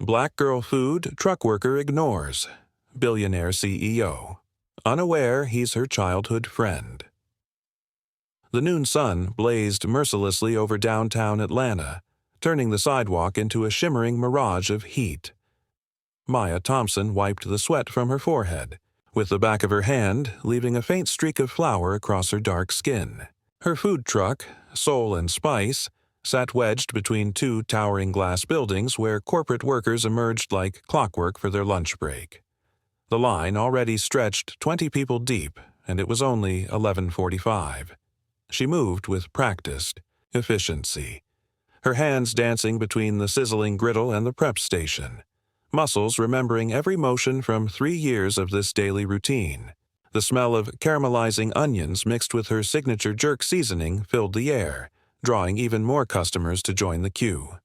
Black girl food truck worker ignores. Billionaire CEO. Unaware he's her childhood friend. The noon sun blazed mercilessly over downtown Atlanta, turning the sidewalk into a shimmering mirage of heat. Maya Thompson wiped the sweat from her forehead, with the back of her hand leaving a faint streak of flour across her dark skin. Her food truck, Soul and Spice, sat wedged between two towering glass buildings where corporate workers emerged like clockwork for their lunch break. The line already stretched 20 people deep, and it was only 11:45. She moved with practiced efficiency, her hands dancing between the sizzling griddle and the prep station, muscles remembering every motion from 3 years of this daily routine. The smell of caramelizing onions mixed with her signature jerk seasoning filled the air, drawing even more customers to join the queue.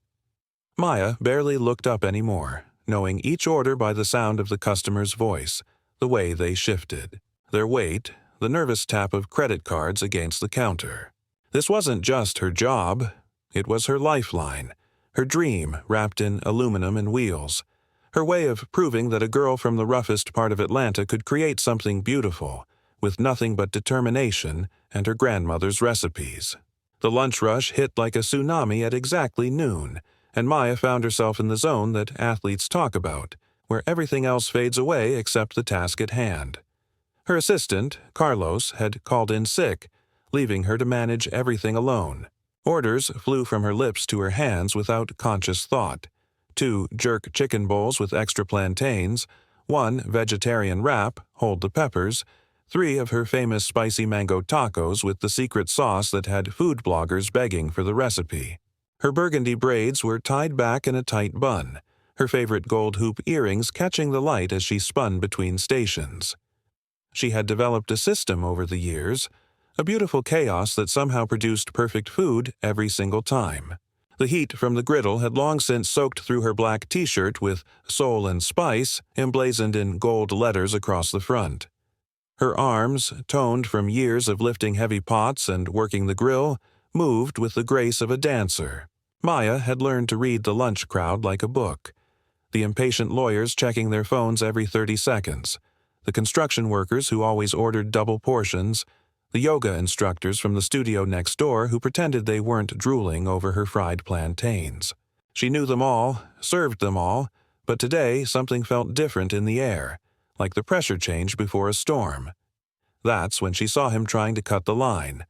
Maya barely looked up anymore, knowing each order by the sound of the customer's voice, the way they shifted, their weight, the nervous tap of credit cards against the counter. This wasn't just her job, it was her lifeline, her dream wrapped in aluminum and wheels, her way of proving that a girl from the roughest part of Atlanta could create something beautiful, with nothing but determination and her grandmother's recipes. The lunch rush hit like a tsunami at exactly noon, and Maya found herself in the zone that athletes talk about, where everything else fades away except the task at hand. Her assistant, Carlos, had called in sick, leaving her to manage everything alone. Orders flew from her lips to her hands without conscious thought. 2 jerk chicken bowls with extra plantains, 1 vegetarian wrap, hold the peppers, 3 of her famous spicy mango tacos with the secret sauce that had food bloggers begging for the recipe. Her burgundy braids were tied back in a tight bun, her favorite gold hoop earrings catching the light as she spun between stations. She had developed a system over the years, a beautiful chaos that somehow produced perfect food every single time. The heat from the griddle had long since soaked through her black t-shirt with Soul and Spice emblazoned in gold letters across the front. Her arms, toned from years of lifting heavy pots and working the grill, moved with the grace of a dancer. Maya had learned to read the lunch crowd like a book. The impatient lawyers checking their phones every 30 seconds, the construction workers who always ordered double portions, the yoga instructors from the studio next door who pretended they weren't drooling over her fried plantains. She knew them all, served them all, but today something felt different in the air, like the pressure change before a storm. That's when she saw him trying to cut the line.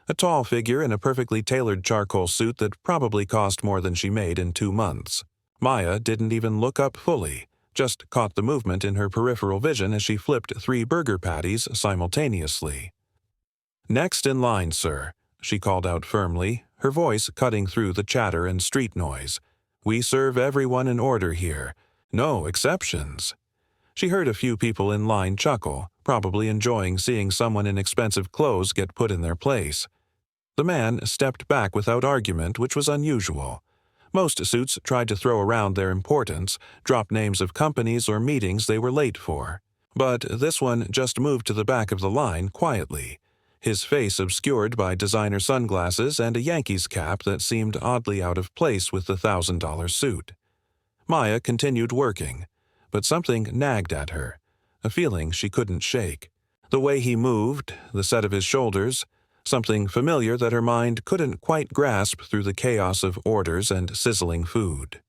A tall figure in a perfectly tailored charcoal suit that probably cost more than she made in 2 months. Maya didn't even look up fully, just caught the movement in her peripheral vision as she flipped 3 burger patties simultaneously. "Next in line, sir," she called out firmly, her voice cutting through the chatter and street noise. "We serve everyone in order here. No exceptions." She heard a few people in line chuckle, probably enjoying seeing someone in expensive clothes get put in their place. The man stepped back without argument, which was unusual. Most suits tried to throw around their importance, drop names of companies or meetings they were late for. But this one just moved to the back of the line quietly, his face obscured by designer sunglasses and a Yankees cap that seemed oddly out of place with the $1,000 suit. Maya continued working, but something nagged at her, a feeling she couldn't shake. The way he moved, the set of his shoulders, something familiar that her mind couldn't quite grasp through the chaos of orders and sizzling food.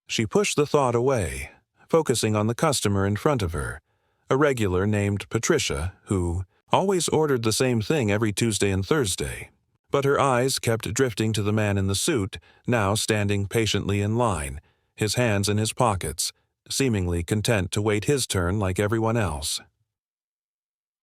She pushed the thought away, focusing on the customer in front of her, a regular named Patricia who always ordered the same thing every Tuesday and Thursday. But her eyes kept drifting to the man in the suit, now standing patiently in line, his hands in his pockets, seemingly content to wait his turn like everyone else.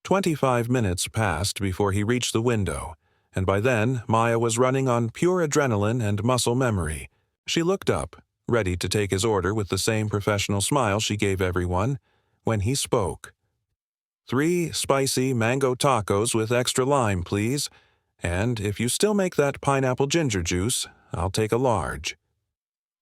25 minutes passed before he reached the window, and by then Maya was running on pure adrenaline and muscle memory. She looked up, ready to take his order with the same professional smile she gave everyone, when he spoke. 3 spicy mango tacos with extra lime, please, and if you still make that pineapple ginger juice, I'll take a large."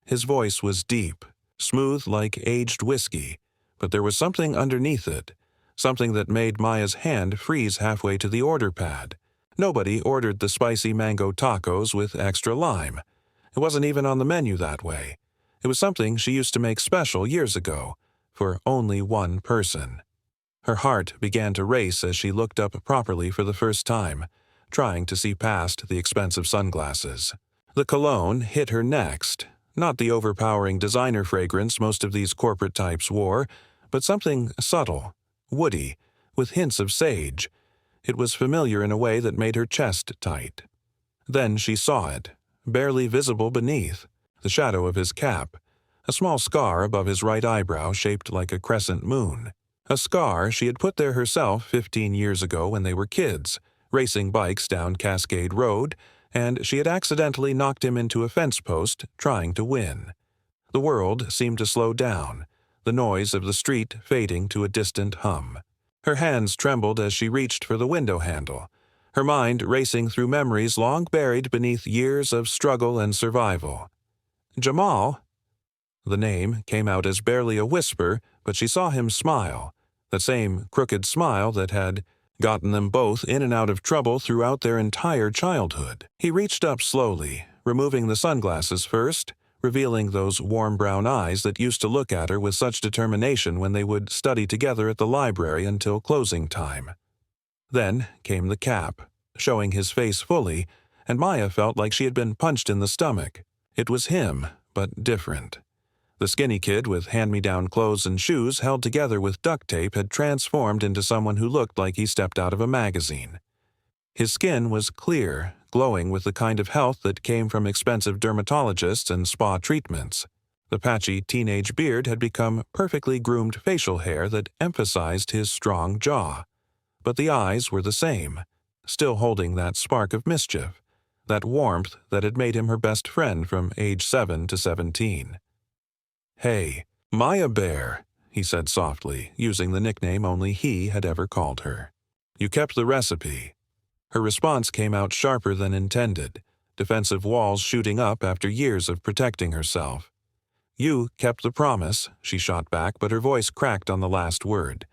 His voice was deep, smooth like aged whiskey, but there was something underneath it, something that made Maya's hand freeze halfway to the order pad. Nobody ordered the spicy mango tacos with extra lime. It wasn't even on the menu that way. It was something she used to make special years ago, for only one person. Her heart began to race as she looked up properly for the first time, trying to see past the expensive sunglasses. The cologne hit her next, not the overpowering designer fragrance most of these corporate types wore, but something subtle, woody, with hints of sage. It was familiar in a way that made her chest tight. Then she saw it, barely visible beneath, the shadow of his cap, a small scar above his right eyebrow shaped like a crescent moon. A scar she had put there herself 15 years ago when they were kids, racing bikes down Cascade Road, and she had accidentally knocked him into a fence post trying to win. The world seemed to slow down, the noise of the street fading to a distant hum. Her hands trembled as she reached for the window handle, her mind racing through memories long buried beneath years of struggle and survival. Jamal? The name came out as barely a whisper, but she saw him smile, the same crooked smile that had gotten them both in and out of trouble throughout their entire childhood. He reached up slowly, removing the sunglasses first, revealing those warm brown eyes that used to look at her with such determination when they would study together at the library until closing time. Then came the cap, showing his face fully, and Maya felt like she had been punched in the stomach. It was him, but different. The skinny kid with hand-me-down clothes and shoes held together with duct tape had transformed into someone who looked like he stepped out of a magazine. His skin was clear, glowing with the kind of health that came from expensive dermatologists and spa treatments. The patchy teenage beard had become perfectly groomed facial hair that emphasized his strong jaw. But the eyes were the same, still holding that spark of mischief, that warmth that had made him her best friend from age 7 to 17. "Hey, Maya Bear," he said softly, using the nickname only he had ever called her. "You kept the recipe." Her response came out sharper than intended, defensive walls shooting up after years of protecting herself. "You kept the promise," she shot back, but her voice cracked on the last word.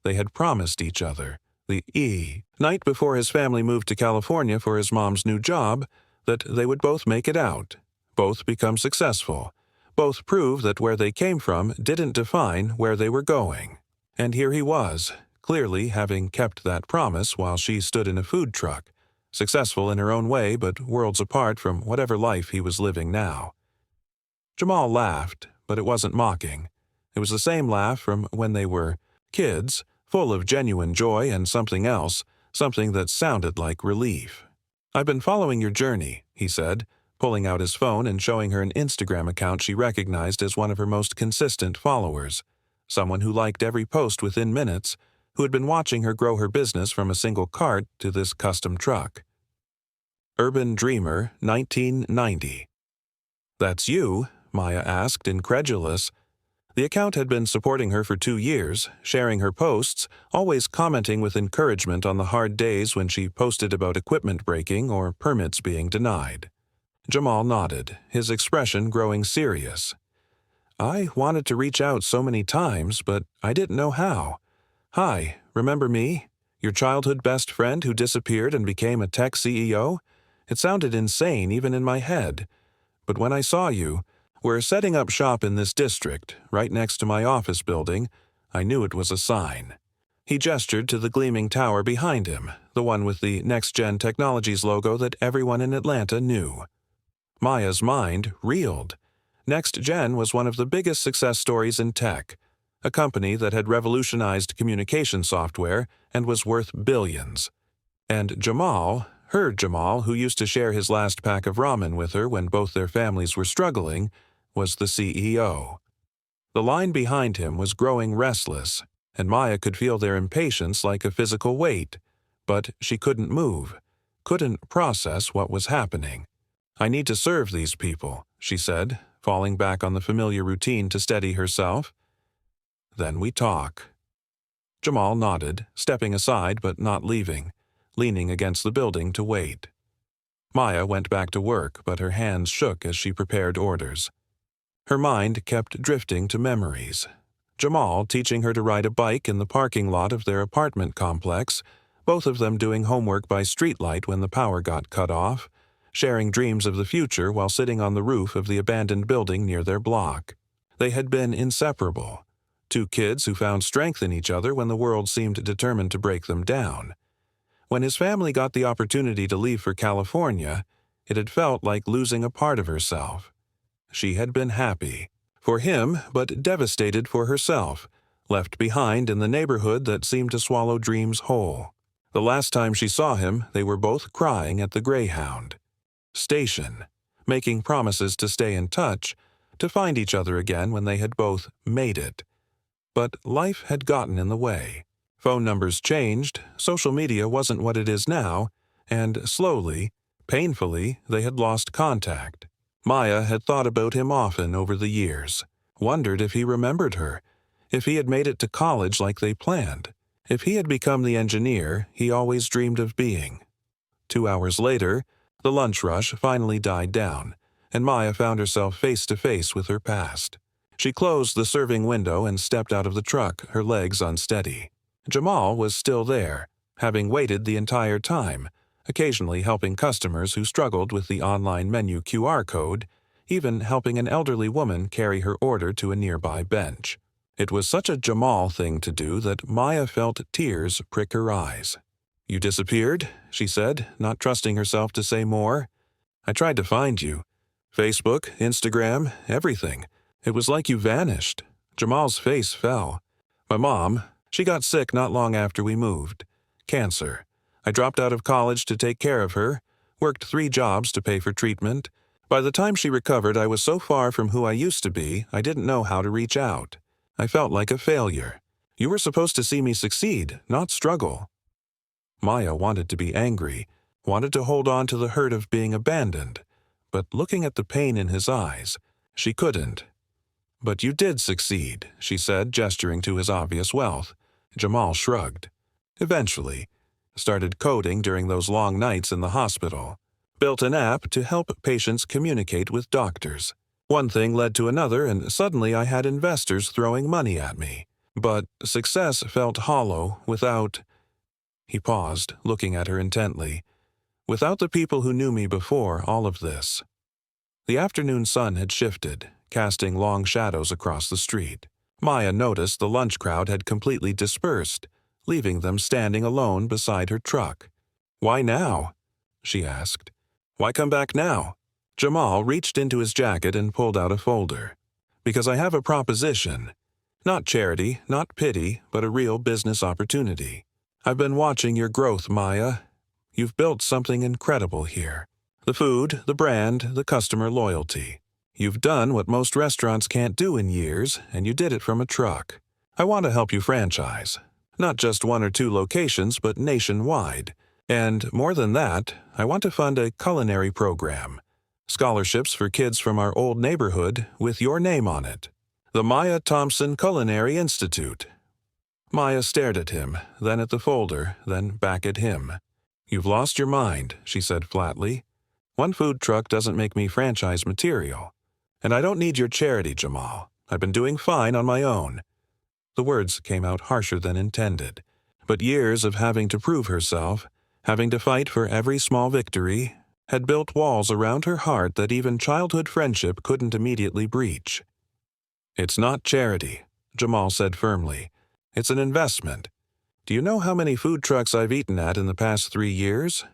They had promised each other, the night before his family moved to California for his mom's new job, that they would both make it out, both become successful, both prove that where they came from didn't define where they were going. And here he was, clearly having kept that promise while she stood in a food truck, successful in her own way but worlds apart from whatever life he was living now. Jamal laughed, but it wasn't mocking. It was the same laugh from when they were kids, full of genuine joy and something else, something that sounded like relief. "I've been following your journey," he said, pulling out his phone and showing her an Instagram account she recognized as one of her most consistent followers, someone who liked every post within minutes, who had been watching her grow her business from a single cart to this custom truck. Urban Dreamer, 1990. "That's you?" Maya asked, incredulous. The account had been supporting her for 2 years, sharing her posts, always commenting with encouragement on the hard days when she posted about equipment breaking or permits being denied. Jamal nodded, his expression growing serious. "I wanted to reach out so many times, but I didn't know how. Hi, remember me? Your childhood best friend who disappeared and became a tech CEO? It sounded insane even in my head. But when I saw you, we're setting up shop in this district, right next to my office building, I knew it was a sign." He gestured to the gleaming tower behind him, the one with the Next Gen Technologies logo that everyone in Atlanta knew. Maya's mind reeled. Next Gen was one of the biggest success stories in tech, a company that had revolutionized communication software and was worth billions. And Jamal, her Jamal, who used to share his last pack of ramen with her when both their families were struggling, was the CEO. The line behind him was growing restless, and Maya could feel their impatience like a physical weight, but she couldn't move, couldn't process what was happening. "I need to serve these people," she said, falling back on the familiar routine to steady herself. "Then we talk." Jamal nodded, stepping aside but not leaving, leaning against the building to wait. Maya went back to work, but her hands shook as she prepared orders. Her mind kept drifting to memories. Jamal teaching her to ride a bike in the parking lot of their apartment complex, both of them doing homework by streetlight when the power got cut off, sharing dreams of the future while sitting on the roof of the abandoned building near their block. They had been inseparable, two kids who found strength in each other when the world seemed determined to break them down. When his family got the opportunity to leave for California, it had felt like losing a part of herself. She had been happy for him, but devastated for herself, left behind in the neighborhood that seemed to swallow dreams whole. The last time she saw him, they were both crying at the Greyhound station, making promises to stay in touch, to find each other again when they had both made it. But life had gotten in the way. Phone numbers changed, social media wasn't what it is now, and slowly, painfully, they had lost contact. Maya had thought about him often over the years, wondered if he remembered her, if he had made it to college like they planned, if he had become the engineer he always dreamed of being. 2 hours later, the lunch rush finally died down, and Maya found herself face to face with her past. She closed the serving window and stepped out of the truck, her legs unsteady. Jamal was still there, having waited the entire time, occasionally helping customers who struggled with the online menu QR code, even helping an elderly woman carry her order to a nearby bench. It was such a Jamal thing to do that Maya felt tears prick her eyes. "You disappeared," she said, not trusting herself to say more. "I tried to find you. Facebook, Instagram, everything. It was like you vanished." Jamal's face fell. "My mom, she got sick not long after we moved. Cancer. I dropped out of college to take care of her, worked 3 jobs to pay for treatment. By the time she recovered, I was so far from who I used to be, I didn't know how to reach out. I felt like a failure. You were supposed to see me succeed, not struggle." Maya wanted to be angry, wanted to hold on to the hurt of being abandoned, but looking at the pain in his eyes, she couldn't. "But you did succeed," she said, gesturing to his obvious wealth. Jamal shrugged. "Eventually. Started coding during those long nights in the hospital. Built an app to help patients communicate with doctors. One thing led to another, and suddenly I had investors throwing money at me. But success felt hollow without—" He paused, looking at her intently. "Without the people who knew me before all of this." The afternoon sun had shifted, casting long shadows across the street. Maya noticed the lunch crowd had completely dispersed, leaving them standing alone beside her truck. "Why now?" she asked. "Why come back now?" Jamal reached into his jacket and pulled out a folder. "Because I have a proposition. Not charity, not pity, but a real business opportunity. I've been watching your growth, Maya. You've built something incredible here. The food, the brand, the customer loyalty. You've done what most restaurants can't do in years, and you did it from a truck. I want to help you franchise. Not just 1 or 2 locations, but nationwide. And more than that, I want to fund a culinary program. Scholarships for kids from our old neighborhood with your name on it. The Maya Thompson Culinary Institute." Maya stared at him, then at the folder, then back at him. "You've lost your mind," she said flatly. "One food truck doesn't make me franchise material. And I don't need your charity, Jamal. I've been doing fine on my own." The words came out harsher than intended, but years of having to prove herself, having to fight for every small victory, had built walls around her heart that even childhood friendship couldn't immediately breach. "It's not charity," Jamal said firmly. "It's an investment. Do you know how many food trucks I've eaten at in the past 3 years?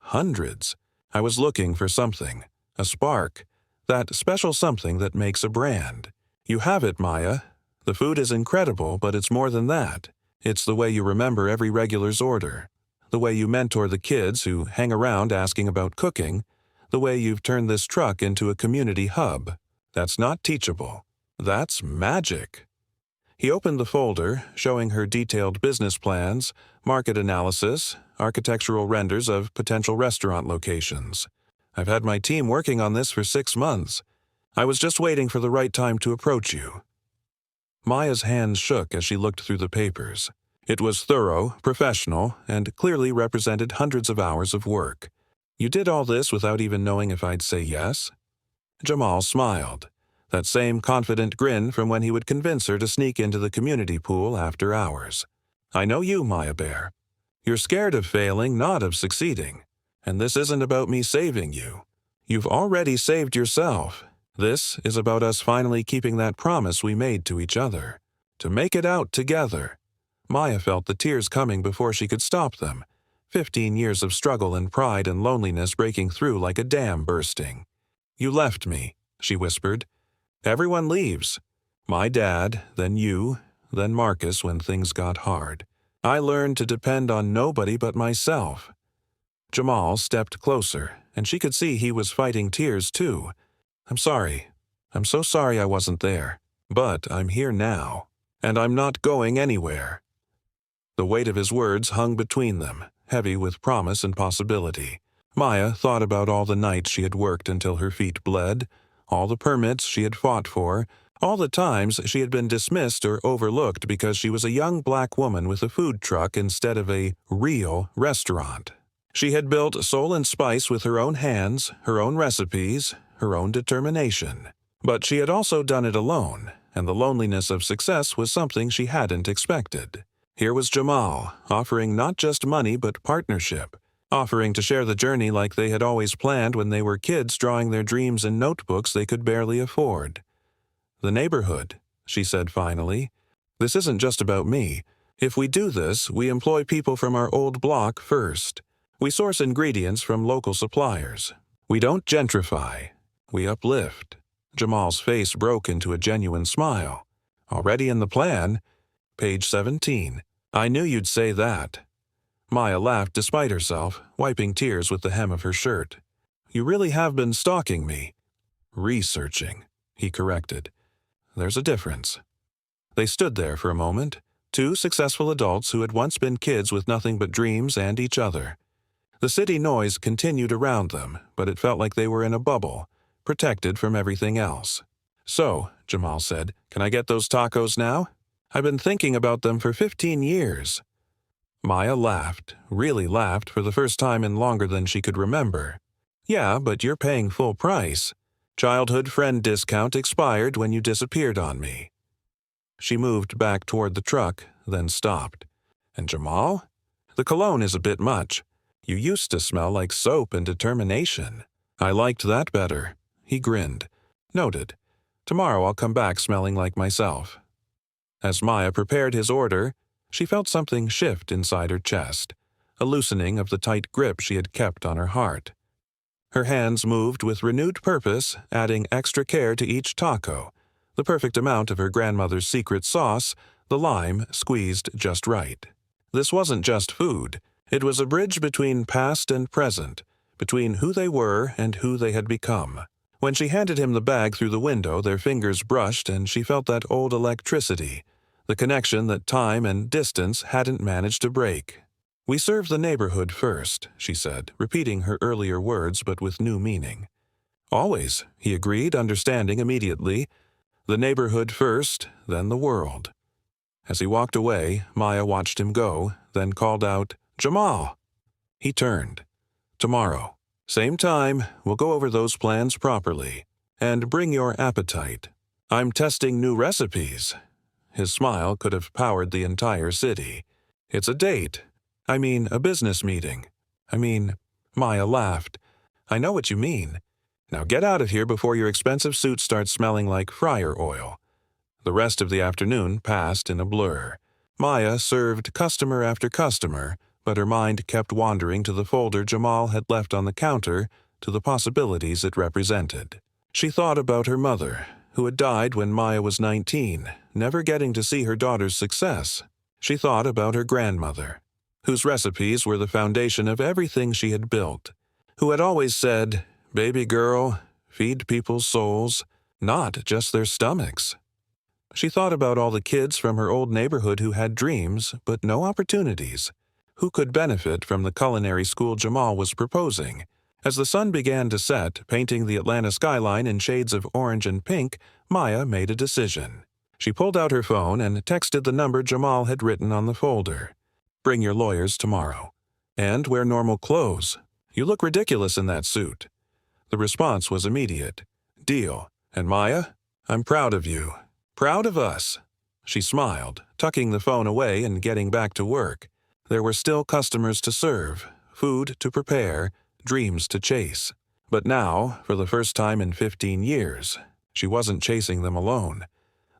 Hundreds. I was looking for something, a spark, that special something that makes a brand. You have it, Maya. The food is incredible, but it's more than that. It's the way you remember every regular's order, the way you mentor the kids who hang around asking about cooking, the way you've turned this truck into a community hub. That's not teachable. That's magic." He opened the folder, showing her detailed business plans, market analysis, architectural renders of potential restaurant locations. "I've had my team working on this for 6 months. I was just waiting for the right time to approach you." Maya's hands shook as she looked through the papers. It was thorough, professional, and clearly represented hundreds of hours of work. "You did all this without even knowing if I'd say yes?" Jamal smiled, that same confident grin from when he would convince her to sneak into the community pool after hours. "I know you, Maya Bear. You're scared of failing, not of succeeding. And this isn't about me saving you. You've already saved yourself. This is about us finally keeping that promise we made to each other. To make it out together." Maya felt the tears coming before she could stop them. 15 years of struggle and pride and loneliness breaking through like a dam bursting. "You left me," she whispered. "Everyone leaves. My dad, then you, then Marcus when things got hard. I learned to depend on nobody but myself." Jamal stepped closer, and she could see he was fighting tears too. "I'm sorry. I'm so sorry I wasn't there. But I'm here now. And I'm not going anywhere." The weight of his words hung between them, heavy with promise and possibility. Maya thought about all the nights she had worked until her feet bled, all the permits she had fought for, all the times she had been dismissed or overlooked because she was a young black woman with a food truck instead of a real restaurant. She had built Soul and Spice with her own hands, her own recipes, her own determination. But she had also done it alone, and the loneliness of success was something she hadn't expected. Here was Jamal, offering not just money but partnership, offering to share the journey like they had always planned when they were kids drawing their dreams in notebooks they could barely afford. "The neighborhood," she said finally. "This isn't just about me. If we do this, we employ people from our old block first. We source ingredients from local suppliers. We don't gentrify. We uplift." Jamal's face broke into a genuine smile. "Already in the plan? Page 17. I knew you'd say that." Maya laughed despite herself, wiping tears with the hem of her shirt. "You really have been stalking me." "Researching," he corrected. "There's a difference." They stood there for a moment, two successful adults who had once been kids with nothing but dreams and each other. The city noise continued around them, but it felt like they were in a bubble, protected from everything else. "So," Jamal said, "can I get those tacos now? I've been thinking about them for 15 years. Maya laughed, really laughed for the first time in longer than she could remember. "Yeah, but you're paying full price. Childhood friend discount expired when you disappeared on me." She moved back toward the truck, then stopped. "And Jamal? The cologne is a bit much. You used to smell like soap and determination." "I liked that better." He grinned. "Noted. Tomorrow I'll come back smelling like myself." As Maya prepared his order, she felt something shift inside her chest, a loosening of the tight grip she had kept on her heart. Her hands moved with renewed purpose, adding extra care to each taco, the perfect amount of her grandmother's secret sauce, the lime squeezed just right. This wasn't just food. It was a bridge between past and present, between who they were and who they had become. When she handed him the bag through the window, their fingers brushed and she felt that old electricity, the connection that time and distance hadn't managed to break. "We serve the neighborhood first," she said, repeating her earlier words but with new meaning. "Always," he agreed, understanding immediately. "The neighborhood first, then the world." As he walked away, Maya watched him go, then called out, "Jamal!" He turned. "Tomorrow. Same time, we'll go over those plans properly. And bring your appetite. I'm testing new recipes." His smile could have powered the entire city. "It's a date. I mean, a business meeting. Maya laughed. "I know what you mean. Now get out of here before your expensive suit starts smelling like fryer oil." The rest of the afternoon passed in a blur. Maya served customer after customer, but her mind kept wandering to the folder Jamal had left on the counter, to the possibilities it represented. She thought about her mother, who had died when Maya was 19, never getting to see her daughter's success. She thought about her grandmother, whose recipes were the foundation of everything she had built, who had always said, "Baby girl, feed people's souls, not just their stomachs." She thought about all the kids from her old neighborhood who had dreams, but no opportunities. Who could benefit from the culinary school Jamal was proposing? As the sun began to set, painting the Atlanta skyline in shades of orange and pink, Maya made a decision. She pulled out her phone and texted the number Jamal had written on the folder. "Bring your lawyers tomorrow. And wear normal clothes. You look ridiculous in that suit." The response was immediate. "Deal. And Maya, I'm proud of you. Proud of us." She smiled, tucking the phone away and getting back to work. There were still customers to serve, food to prepare, dreams to chase. But now, for the first time in 15 years, she wasn't chasing them alone.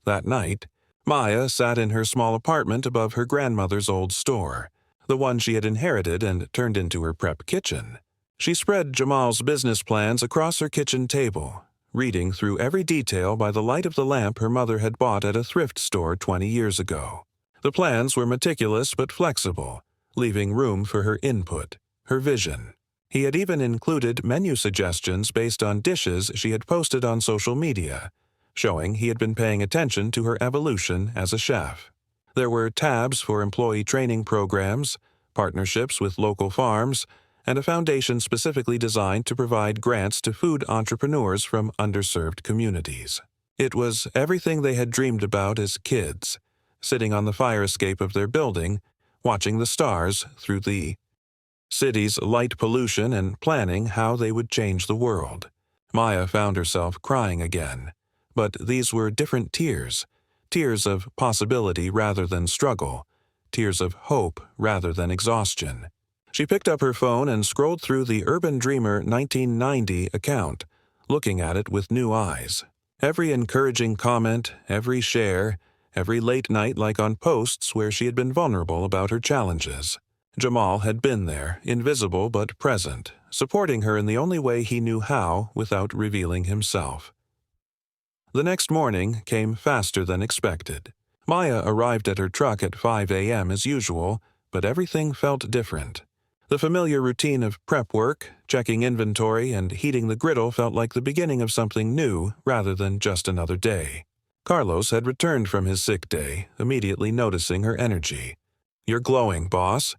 That night, Maya sat in her small apartment above her grandmother's old store, the one she had inherited and turned into her prep kitchen. She spread Jamal's business plans across her kitchen table, reading through every detail by the light of the lamp her mother had bought at a thrift store 20 years ago. The plans were meticulous but flexible, leaving room for her input, her vision. He had even included menu suggestions based on dishes she had posted on social media, showing he had been paying attention to her evolution as a chef. There were tabs for employee training programs, partnerships with local farms, and a foundation specifically designed to provide grants to food entrepreneurs from underserved communities. It was everything they had dreamed about as kids, sitting on the fire escape of their building, watching the stars through the city's light pollution and planning how they would change the world. Maya found herself crying again, but these were different tears, tears of possibility rather than struggle, tears of hope rather than exhaustion. She picked up her phone and scrolled through the Urban Dreamer 1990 account, looking at it with new eyes. Every encouraging comment, every share, every late night like on posts where she had been vulnerable about her challenges. Jamal had been there, invisible but present, supporting her in the only way he knew how without revealing himself. The next morning came faster than expected. Maya arrived at her truck at 5 a.m. as usual, but everything felt different. The familiar routine of prep work, checking inventory, and heating the griddle felt like the beginning of something new rather than just another day. Carlos had returned from his sick day, immediately noticing her energy. "You're glowing, boss."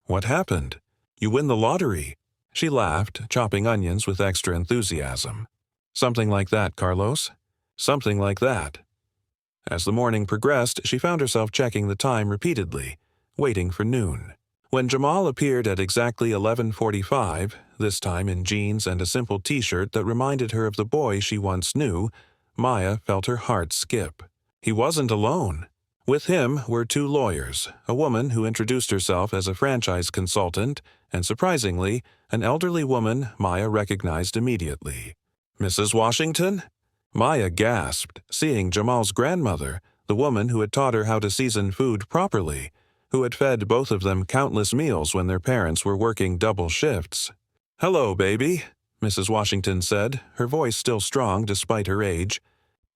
"What happened?" "You win the lottery." She laughed, chopping onions with extra enthusiasm. "Something like that, Carlos. Something like that." As the morning progressed, she found herself checking the time repeatedly, waiting for noon. When Jamal appeared at exactly 11:45, this time in jeans and a simple t-shirt that reminded her of the boy she once knew, Maya felt her heart skip. He wasn't alone. With him were two lawyers, a woman who introduced herself as a franchise consultant, and surprisingly, an elderly woman Maya recognized immediately. "Mrs. Washington?" Maya gasped, seeing Jamal's grandmother, the woman who had taught her how to season food properly, who had fed both of them countless meals when their parents were working double shifts. "Hello, baby," Mrs. Washington said, her voice still strong despite her age.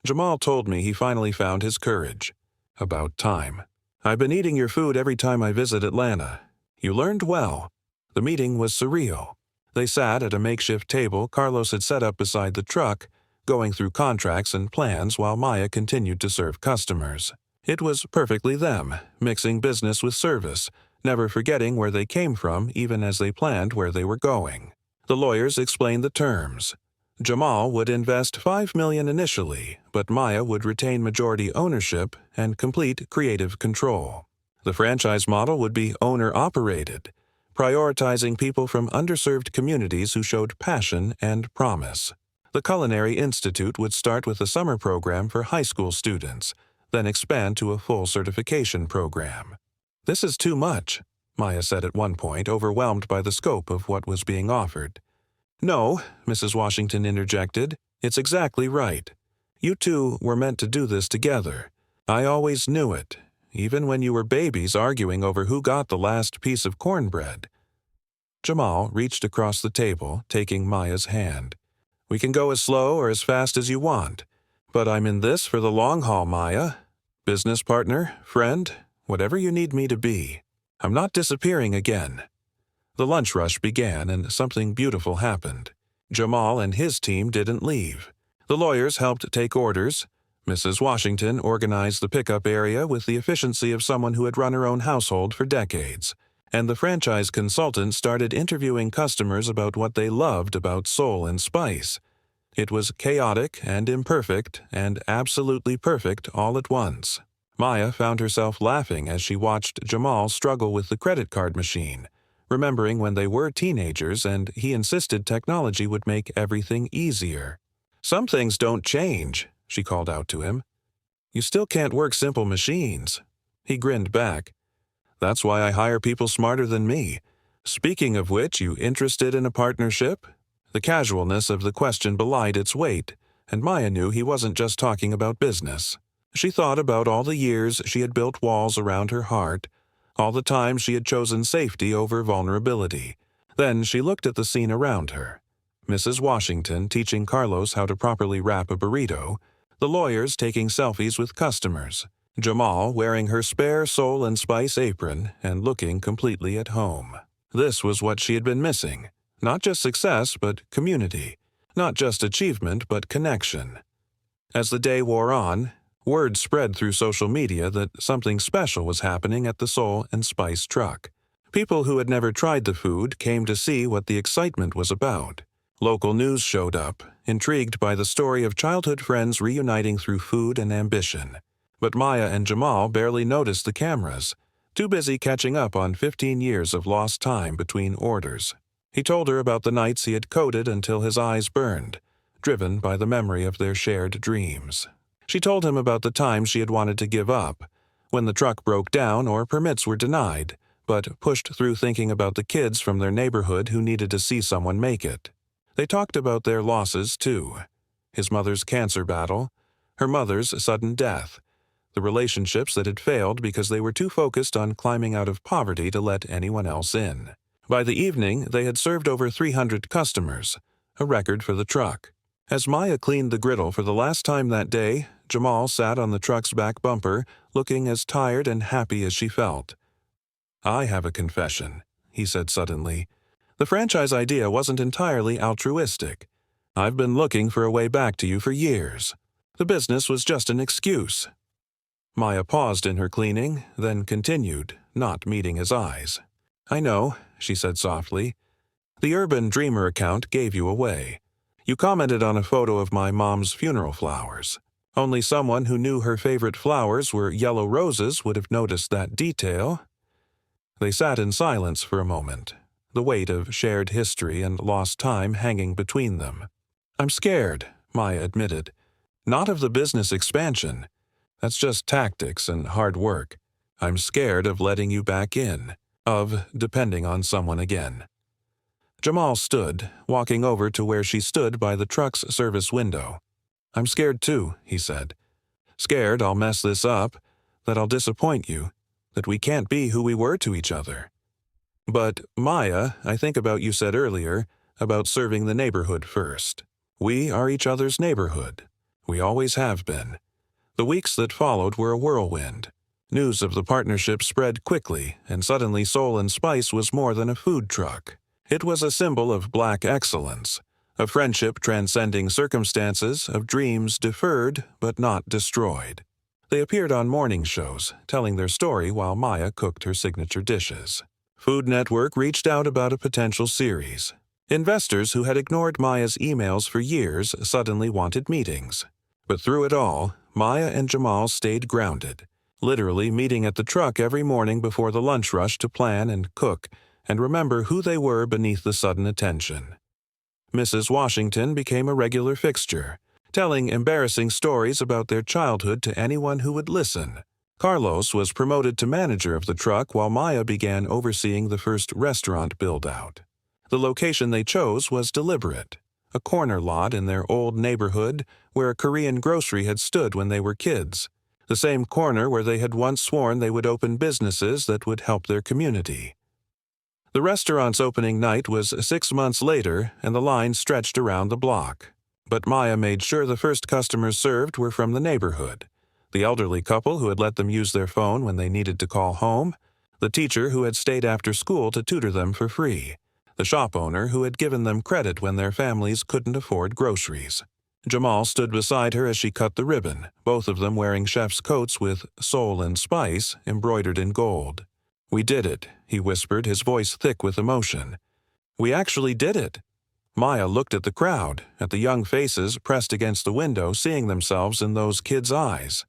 "Jamal told me he finally found his courage. About time. I've been eating your food every time I visit Atlanta. You learned well." The meeting was surreal. They sat at a makeshift table Carlos had set up beside the truck, going through contracts and plans while Maya continued to serve customers. It was perfectly them, mixing business with service, never forgetting where they came from even as they planned where they were going. The lawyers explained the terms. Jamal would invest $5 million initially, but Maya would retain majority ownership and complete creative control. The franchise model would be owner-operated, prioritizing people from underserved communities who showed passion and promise. The Culinary Institute would start with a summer program for high school students, then expand to a full certification program. "This is too much," Maya said at one point, overwhelmed by the scope of what was being offered. "No," Mrs. Washington interjected, "it's exactly right. You two were meant to do this together. I always knew it, even when you were babies arguing over who got the last piece of cornbread." Jamal reached across the table, taking Maya's hand. "We can go as slow or as fast as you want, but I'm in this for the long haul, Maya. Business partner, friend, whatever you need me to be. I'm not disappearing again." The lunch rush began and something beautiful happened. Jamal and his team didn't leave. The lawyers helped take orders. Mrs. Washington organized the pickup area with the efficiency of someone who had run her own household for decades. And the franchise consultant started interviewing customers about what they loved about Soul and Spice. It was chaotic and imperfect and absolutely perfect all at once. Maya found herself laughing as she watched Jamal struggle with the credit card machine, remembering when they were teenagers and he insisted technology would make everything easier. "Some things don't change," she called out to him. "You still can't work simple machines." He grinned back. "That's why I hire people smarter than me. Speaking of which, you interested in a partnership? The casualness of the question belied its weight, and Maya knew he wasn't just talking about business. She thought about all the years she had built walls around her heart, all the times she had chosen safety over vulnerability. Then she looked at the scene around her. Mrs. Washington teaching Carlos how to properly wrap a burrito, the lawyers taking selfies with customers, Jamal wearing her spare Soul and Spice apron and looking completely at home. This was what she had been missing. Not just success, but community. Not just achievement, but connection. As the day wore on, word spread through social media that something special was happening at the Soul and Spice truck. People who had never tried the food came to see what the excitement was about. Local news showed up, intrigued by the story of childhood friends reuniting through food and ambition. But Maya and Jamal barely noticed the cameras, too busy catching up on 15 years of lost time between orders. He told her about the nights he had coded until his eyes burned, driven by the memory of their shared dreams. She told him about the times she had wanted to give up, when the truck broke down or permits were denied, but pushed through thinking about the kids from their neighborhood who needed to see someone make it. They talked about their losses, too. His mother's cancer battle, her mother's sudden death, the relationships that had failed because they were too focused on climbing out of poverty to let anyone else in. By the evening, they had served over 300 customers, a record for the truck. As Maya cleaned the griddle for the last time that day, Jamal sat on the truck's back bumper, looking as tired and happy as she felt. "I have a confession," he said suddenly. "The franchise idea wasn't entirely altruistic. I've been looking for a way back to you for years. The business was just an excuse." Maya paused in her cleaning, then continued, not meeting his eyes. "I know," she said softly. "The Urban Dreamer account gave you away. You commented on a photo of my mom's funeral flowers. Only someone who knew her favorite flowers were yellow roses would have noticed that detail." They sat in silence for a moment, the weight of shared history and lost time hanging between them. "I'm scared," Maya admitted. "Not of the business expansion. That's just tactics and hard work. I'm scared of letting you back in, of depending on someone again." Jamal stood, walking over to where she stood by the truck's service window. "I'm scared too," he said. "Scared I'll mess this up, that I'll disappoint you, that we can't be who we were to each other. But, Maya, I think about you said earlier, about serving the neighborhood first. We are each other's neighborhood. We always have been." The weeks that followed were a whirlwind. News of the partnership spread quickly, and suddenly Soul and Spice was more than a food truck. It was a symbol of Black excellence, of friendship transcending circumstances, of dreams deferred but not destroyed. They appeared on morning shows, telling their story while Maya cooked her signature dishes. Food Network reached out about a potential series. Investors who had ignored Maya's emails for years suddenly wanted meetings. But through it all, Maya and Jamal stayed grounded, literally meeting at the truck every morning before the lunch rush to plan and cook and remember who they were beneath the sudden attention. Mrs. Washington became a regular fixture, telling embarrassing stories about their childhood to anyone who would listen. Carlos was promoted to manager of the truck while Maya began overseeing the first restaurant build-out. The location they chose was deliberate, a corner lot in their old neighborhood where a Korean grocery had stood when they were kids, the same corner where they had once sworn they would open businesses that would help their community. The restaurant's opening night was 6 months later, and the line stretched around the block. But Maya made sure the first customers served were from the neighborhood. The elderly couple who had let them use their phone when they needed to call home, the teacher who had stayed after school to tutor them for free, the shop owner who had given them credit when their families couldn't afford groceries. Jamal stood beside her as she cut the ribbon, both of them wearing chef's coats with Soul and Spice embroidered in gold. "We did it," he whispered, his voice thick with emotion. "We actually did it." Maya looked at the crowd, at the young faces pressed against the window, seeing themselves in those kids' eyes.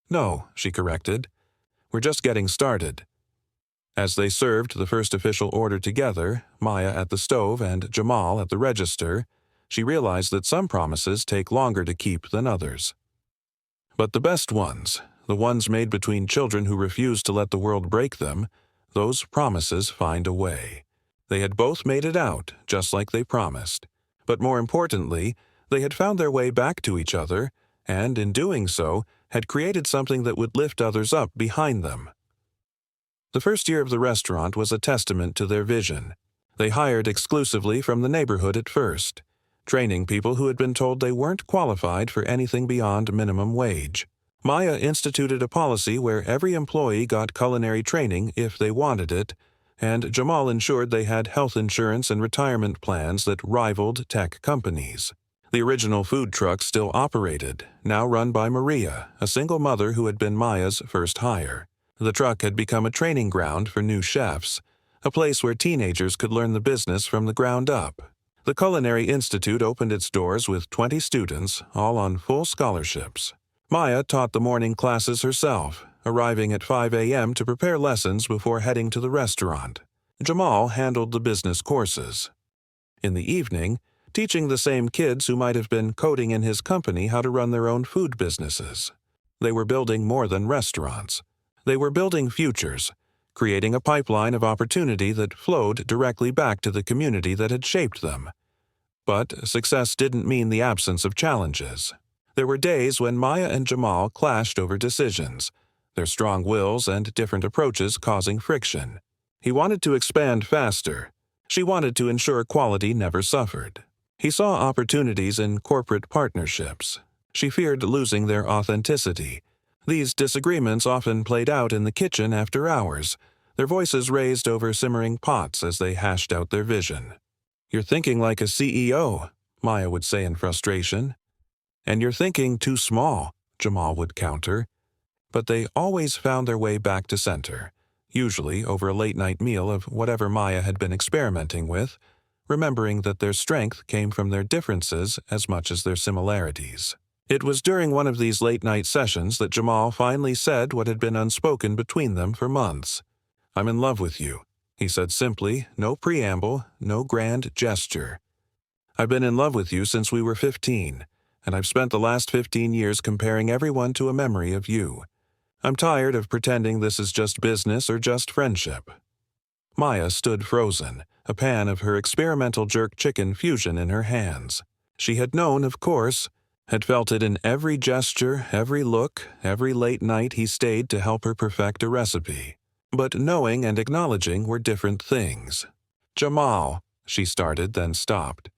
"No," she corrected. "We're just getting started." As they served the first official order together, Maya at the stove and Jamal at the register, she realized that some promises take longer to keep than others. But the best ones, the ones made between children who refuse to let the world break them, those promises find a way. They had both made it out, just like they promised. But more importantly, they had found their way back to each other, and in doing so, had created something that would lift others up behind them. The first year of the restaurant was a testament to their vision. They hired exclusively from the neighborhood at first, training people who had been told they weren't qualified for anything beyond minimum wage. Maya instituted a policy where every employee got culinary training if they wanted it, and Jamal ensured they had health insurance and retirement plans that rivaled tech companies. The original food truck still operated, now run by Maria, a single mother who had been Maya's first hire. The truck had become a training ground for new chefs, a place where teenagers could learn the business from the ground up. The Culinary Institute opened its doors with 20 students, all on full scholarships. Maya taught the morning classes herself, arriving at 5 a.m. to prepare lessons before heading to the restaurant. Jamal handled the business courses. In the evening, teaching the same kids who might have been coding in his company how to run their own food businesses. They were building more than restaurants. They were building futures, creating a pipeline of opportunity that flowed directly back to the community that had shaped them. But success didn't mean the absence of challenges. There were days when Maya and Jamal clashed over decisions, their strong wills and different approaches causing friction. He wanted to expand faster. She wanted to ensure quality never suffered. He saw opportunities in corporate partnerships. She feared losing their authenticity. These disagreements often played out in the kitchen after hours, their voices raised over simmering pots as they hashed out their vision. "You're thinking like a CEO," Maya would say in frustration. "And you're thinking too small," Jamal would counter. But they always found their way back to center, usually over a late-night meal of whatever Maya had been experimenting with, remembering that their strength came from their differences as much as their similarities. It was during one of these late-night sessions that Jamal finally said what had been unspoken between them for months. "I'm in love with you," he said simply, no preamble, no grand gesture. "I've been in love with you since we were 15, and I've spent the last 15 years comparing everyone to a memory of you. I'm tired of pretending this is just business or just friendship." Maya stood frozen, a pan of her experimental jerk chicken fusion in her hands. She had known, of course, had felt it in every gesture, every look, every late night he stayed to help her perfect a recipe. But knowing and acknowledging were different things. "Jamal," she started, then stopped.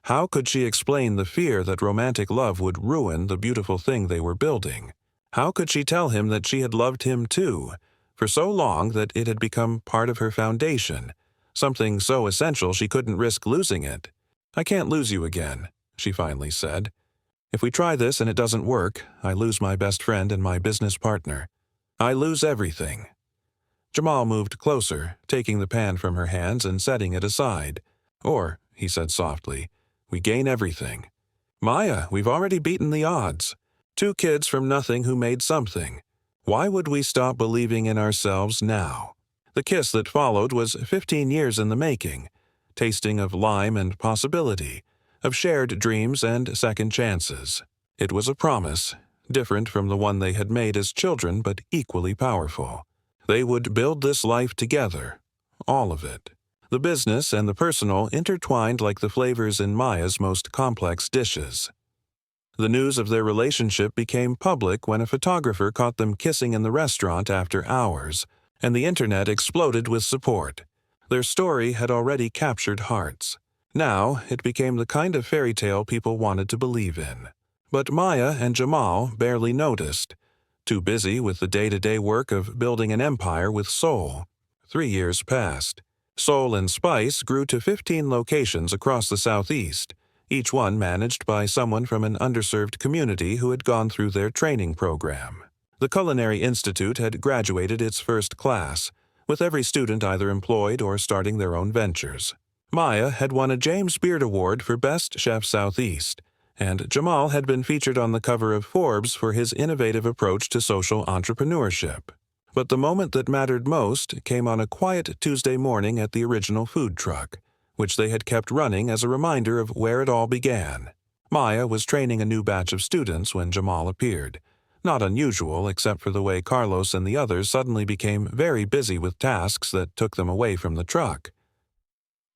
How could she explain the fear that romantic love would ruin the beautiful thing they were building? How could she tell him that she had loved him too, for so long that it had become part of her foundation, something so essential she couldn't risk losing it? "I can't lose you again," she finally said. "If we try this and it doesn't work, I lose my best friend and my business partner. I lose everything." Jamal moved closer, taking the pan from her hands and setting it aside. "Or," he said softly, "we gain everything. Maya, we've already beaten the odds. 2 kids from nothing who made something. Why would we stop believing in ourselves now?" The kiss that followed was 15 years in the making, tasting of lime and possibility, of shared dreams and second chances. It was a promise, different from the one they had made as children, but equally powerful. They would build this life together, all of it. The business and the personal intertwined like the flavors in Maya's most complex dishes. The news of their relationship became public when a photographer caught them kissing in the restaurant after hours, and the internet exploded with support. Their story had already captured hearts. Now it became the kind of fairy tale people wanted to believe in. But Maya and Jamal barely noticed, too busy with the day-to-day work of building an empire with soul. 3 years passed. Soul and Spice grew to 15 locations across the Southeast, each one managed by someone from an underserved community who had gone through their training program. The Culinary Institute had graduated its first class, with every student either employed or starting their own ventures. Maya had won a James Beard Award for Best Chef Southeast, and Jamal had been featured on the cover of Forbes for his innovative approach to social entrepreneurship. But the moment that mattered most came on a quiet Tuesday morning at the original food truck, which they had kept running as a reminder of where it all began. Maya was training a new batch of students when Jamal appeared. Not unusual, except for the way Carlos and the others suddenly became very busy with tasks that took them away from the truck.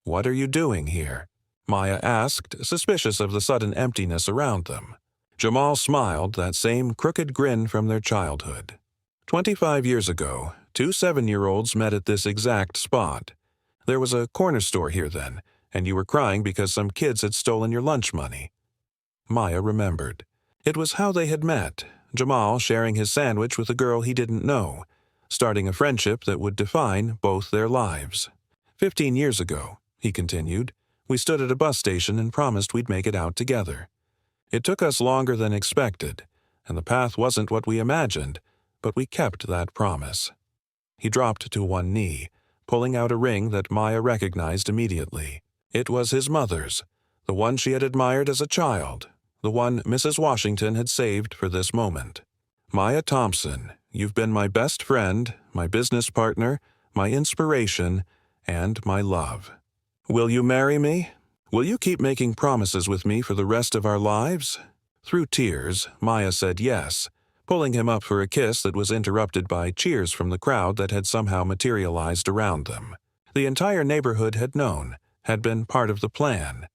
"What are you doing here?" Maya asked, suspicious of the sudden emptiness around them. Jamal smiled, that same crooked grin from their childhood. 25 years ago, two 7-year-olds met at this exact spot. There was a corner store here then, and you were crying because some kids had stolen your lunch money. Maya remembered. It was how they had met, Jamal sharing his sandwich with a girl he didn't know, starting a friendship that would define both their lives. 15 years ago, he continued, we stood at a bus station and promised we'd make it out together. It took us longer than expected, and the path wasn't what we imagined, but we kept that promise. He dropped to one knee, pulling out a ring that Maya recognized immediately. It was his mother's, the one she had admired as a child, the one Mrs. Washington had saved for this moment. Maya Thompson, you've been my best friend, my business partner, my inspiration, and my love. Will you marry me? Will you keep making promises with me for the rest of our lives? Through tears, Maya said yes, pulling him up for a kiss that was interrupted by cheers from the crowd that had somehow materialized around them. The entire neighborhood had known, had been part of the plan.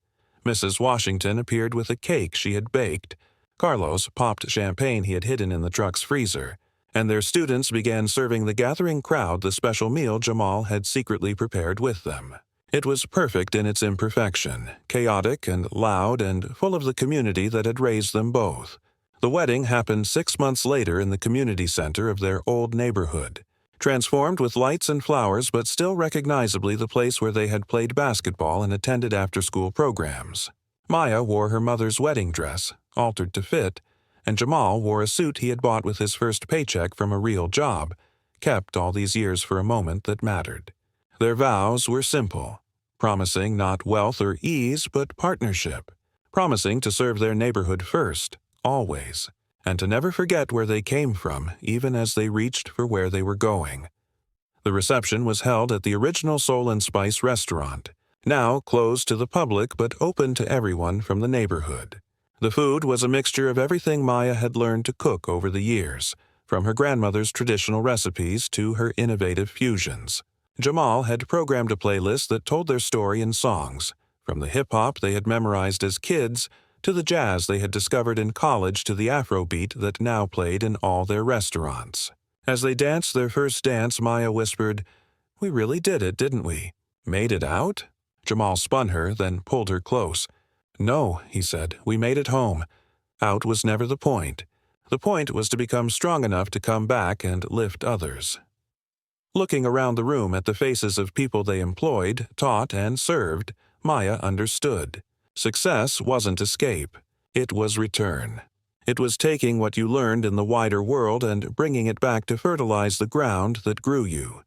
Mrs. Washington appeared with a cake she had baked. Carlos popped champagne he had hidden in the truck's freezer, and their students began serving the gathering crowd the special meal Jamal had secretly prepared with them. It was perfect in its imperfection, chaotic and loud and full of the community that had raised them both. The wedding happened 6 months later in the community center of their old neighborhood, transformed with lights and flowers but still recognizably the place where they had played basketball and attended after-school programs. Maya wore her mother's wedding dress, altered to fit, and Jamal wore a suit he had bought with his first paycheck from a real job, kept all these years for a moment that mattered. Their vows were simple, promising not wealth or ease but partnership, promising to serve their neighborhood first, always, and to never forget where they came from even as they reached for where they were going. The reception was held at the original Soul and Spice restaurant, now closed to the public but open to everyone from the neighborhood. The food was a mixture of everything Maya had learned to cook over the years, from her grandmother's traditional recipes to her innovative fusions. Jamal had programmed a playlist that told their story in songs, from the hip-hop they had memorized as kids to the jazz they had discovered in college to the Afrobeat that now played in all their restaurants. As they danced their first dance, Maya whispered, "We really did it, didn't we? Made it out?" Jamal spun her, then pulled her close. "No," he said, "we made it home. Out was never the point. The point was to become strong enough to come back and lift others." Looking around the room at the faces of people they employed, taught, and served, Maya understood. Success wasn't escape. It was return. It was taking what you learned in the wider world and bringing it back to fertilize the ground that grew you.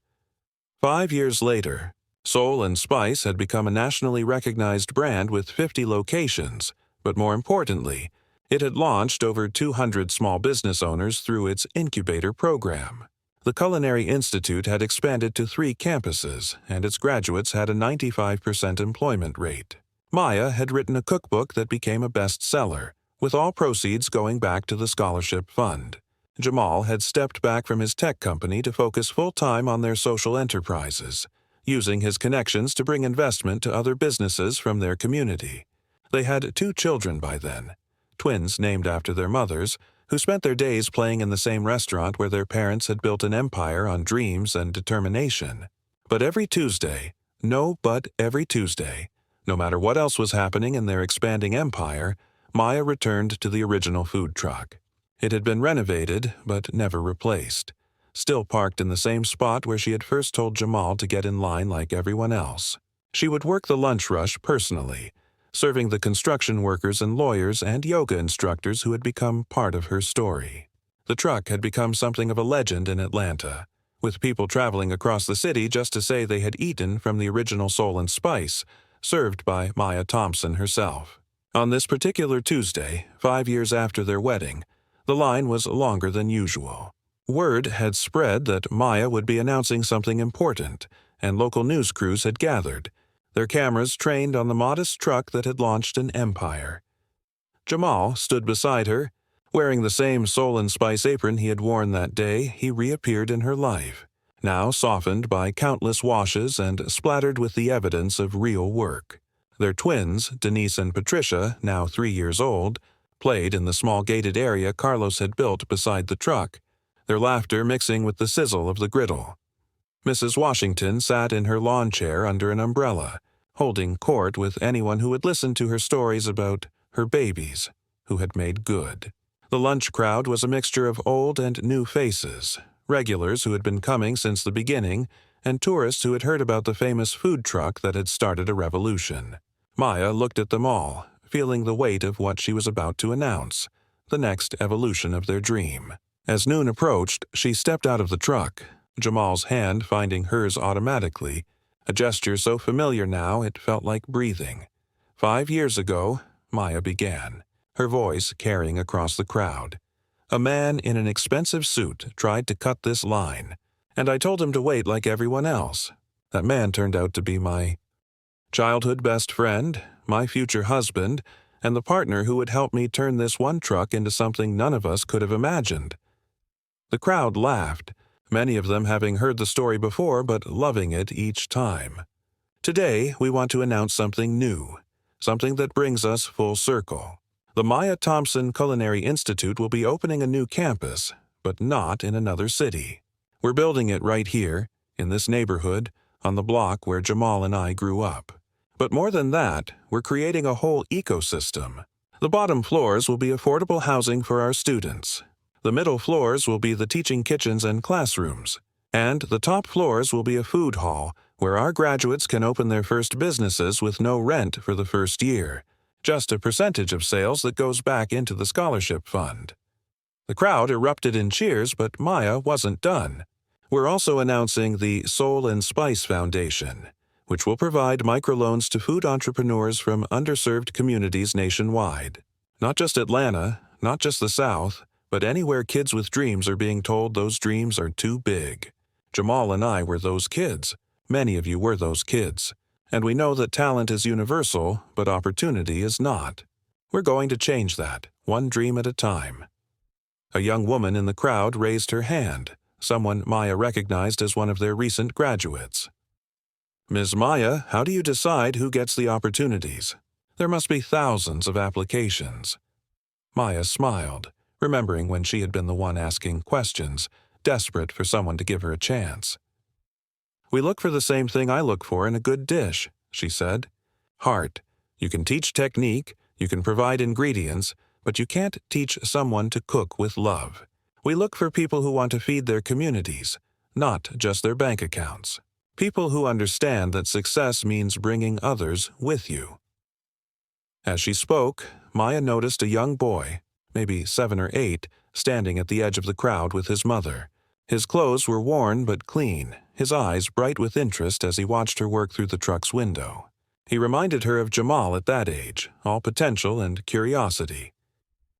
5 years later, Soul and Spice had become a nationally recognized brand with 50 locations, but more importantly, it had launched over 200 small business owners through its incubator program. The Culinary Institute had expanded to 3 campuses, and its graduates had a 95% employment rate. Maya had written a cookbook that became a bestseller, with all proceeds going back to the scholarship fund. Jamal had stepped back from his tech company to focus full-time on their social enterprises, using his connections to bring investment to other businesses from their community. They had 2 children by then, twins named after their mothers, who spent their days playing in the same restaurant where their parents had built an empire on dreams and determination. But every Tuesday, no matter what else was happening in their expanding empire, Maya returned to the original food truck. It had been renovated, but never replaced, still parked in the same spot where she had first told Jamal to get in line like everyone else. She would work the lunch rush personally, serving the construction workers and lawyers and yoga instructors who had become part of her story. The truck had become something of a legend in Atlanta, with people traveling across the city just to say they had eaten from the original Soul and Spice, served by Maya Thompson herself. On this particular Tuesday, 5 years after their wedding, the line was longer than usual. Word had spread that Maya would be announcing something important, and local news crews had gathered, their cameras trained on the modest truck that had launched an empire. Jamal stood beside her. Wearing the same Soul and Spice apron he had worn that day, he reappeared in her life. now softened by countless washes and splattered with the evidence of real work. Their twins, Denise and Patricia, now 3 years old, played in the small gated area Carlos had built beside the truck, their laughter mixing with the sizzle of the griddle. Mrs. Washington sat in her lawn chair under an umbrella, holding court with anyone who would listen to her stories about her babies, who had made good. The lunch crowd was a mixture of old and new faces, regulars who had been coming since the beginning, and tourists who had heard about the famous food truck that had started a revolution. Maya looked at them all, feeling the weight of what she was about to announce, the next evolution of their dream. As noon approached, she stepped out of the truck, Jamal's hand finding hers automatically, a gesture so familiar now it felt like breathing. 5 years ago, Maya began, her voice carrying across the crowd. A man in an expensive suit tried to cut this line, and I told him to wait like everyone else. That man turned out to be my childhood best friend, my future husband, and the partner who would help me turn this one truck into something none of us could have imagined. The crowd laughed, many of them having heard the story before but loving it each time. Today, we want to announce something new, something that brings us full circle. The Maya Thompson Culinary Institute will be opening a new campus, but not in another city. We're building it right here, in this neighborhood, on the block where Jamal and I grew up. But more than that, we're creating a whole ecosystem. The bottom floors will be affordable housing for our students. The middle floors will be the teaching kitchens and classrooms. And the top floors will be a food hall where our graduates can open their first businesses with no rent for the first year, just a percentage of sales that goes back into the scholarship fund. The crowd erupted in cheers, but Maya wasn't done. We're also announcing the Soul and Spice Foundation, which will provide microloans to food entrepreneurs from underserved communities nationwide. Not just Atlanta, not just the South, but anywhere kids with dreams are being told those dreams are too big. Jamal and I were those kids. Many of you were those kids. And we know that talent is universal, but opportunity is not. We're going to change that, one dream at a time. A young woman in the crowd raised her hand, someone Maya recognized as one of their recent graduates. Ms. Maya, how do you decide who gets the opportunities? There must be thousands of applications. Maya smiled, remembering when she had been the one asking questions, desperate for someone to give her a chance. We look for the same thing I look for in a good dish, she said. Heart. You can teach technique, you can provide ingredients, but you can't teach someone to cook with love. We look for people who want to feed their communities, not just their bank accounts. People who understand that success means bringing others with you. As she spoke, Maya noticed a young boy, maybe 7 or 8, standing at the edge of the crowd with his mother. His clothes were worn but clean, his eyes bright with interest as he watched her work through the truck's window. He reminded her of Jamal at that age, all potential and curiosity.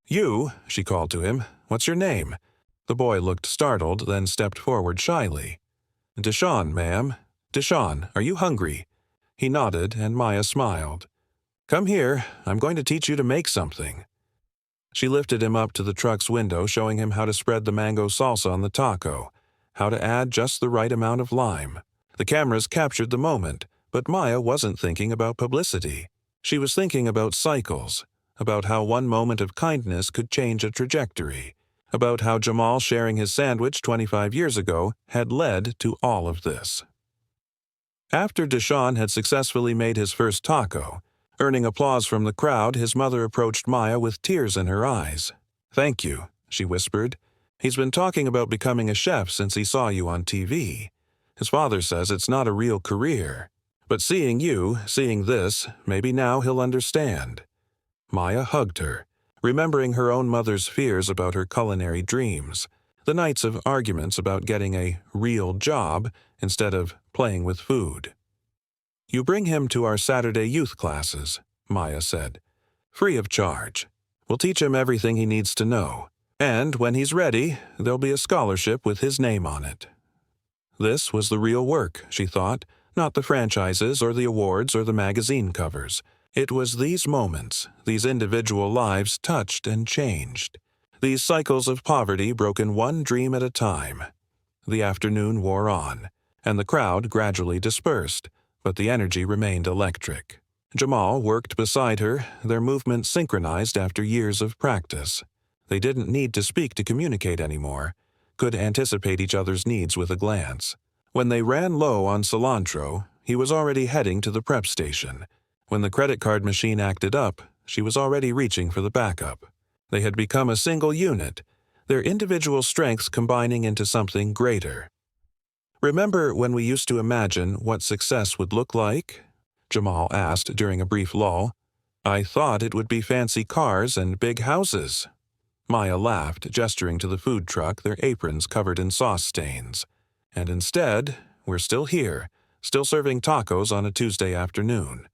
You, she called to him, what's your name? The boy looked startled, then stepped forward shyly. Deshaun, ma'am. Deshaun, are you hungry? He nodded, and Maya smiled. Come here, I'm going to teach you to make something. She lifted him up to the truck's window, showing him how to spread the mango salsa on the taco, how to add just the right amount of lime. The cameras captured the moment, but Maya wasn't thinking about publicity. She was thinking about cycles, about how one moment of kindness could change a trajectory, about how Jamal sharing his sandwich 25 years ago had led to all of this. After Deshaun had successfully made his first taco, earning applause from the crowd, his mother approached Maya with tears in her eyes. Thank you, she whispered. He's been talking about becoming a chef since he saw you on TV. His father says it's not a real career. But seeing you, seeing this, maybe now he'll understand. Maya hugged her, remembering her own mother's fears about her culinary dreams, the nights of arguments about getting a real job instead of playing with food. You bring him to our Saturday youth classes, Maya said. Free of charge. We'll teach him everything he needs to know. And when he's ready, there'll be a scholarship with his name on it. This was the real work, she thought, not the franchises or the awards or the magazine covers. It was these moments, these individual lives touched and changed. These cycles of poverty broken one dream at a time. The afternoon wore on, and the crowd gradually dispersed, but the energy remained electric. Jamal worked beside her, their movements synchronized after years of practice. They didn't need to speak to communicate anymore, could anticipate each other's needs with a glance. When they ran low on cilantro, he was already heading to the prep station. When the credit card machine acted up, she was already reaching for the backup. They had become a single unit, their individual strengths combining into something greater. "Remember when we used to imagine what success would look like?" Jamal asked during a brief lull. "I thought it would be fancy cars and big houses." Maya laughed, gesturing to the food truck, their aprons covered in sauce stains. "And instead, we're still here, still serving tacos on a Tuesday afternoon."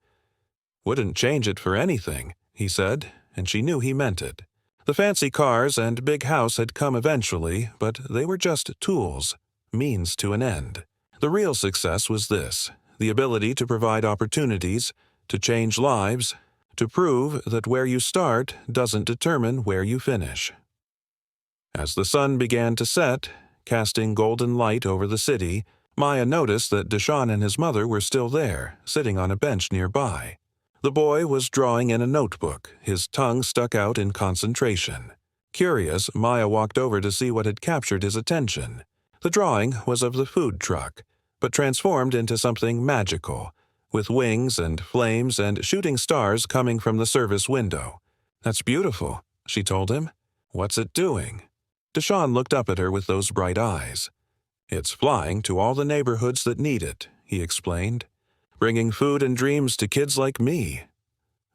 "Wouldn't change it for anything," he said, and she knew he meant it. The fancy cars and big house had come eventually, but they were just tools, means to an end. The real success was this: the ability to provide opportunities, to change lives, to prove that where you start doesn't determine where you finish. As the sun began to set, casting golden light over the city, Maya noticed that Deshaun and his mother were still there, sitting on a bench nearby. The boy was drawing in a notebook, his tongue stuck out in concentration. Curious, Maya walked over to see what had captured his attention. The drawing was of the food truck, but transformed into something magical, with wings and flames and shooting stars coming from the service window. "That's beautiful," she told him. "What's it doing?" Deshaun looked up at her with those bright eyes. "It's flying to all the neighborhoods that need it," he explained. "Bringing food and dreams to kids like me."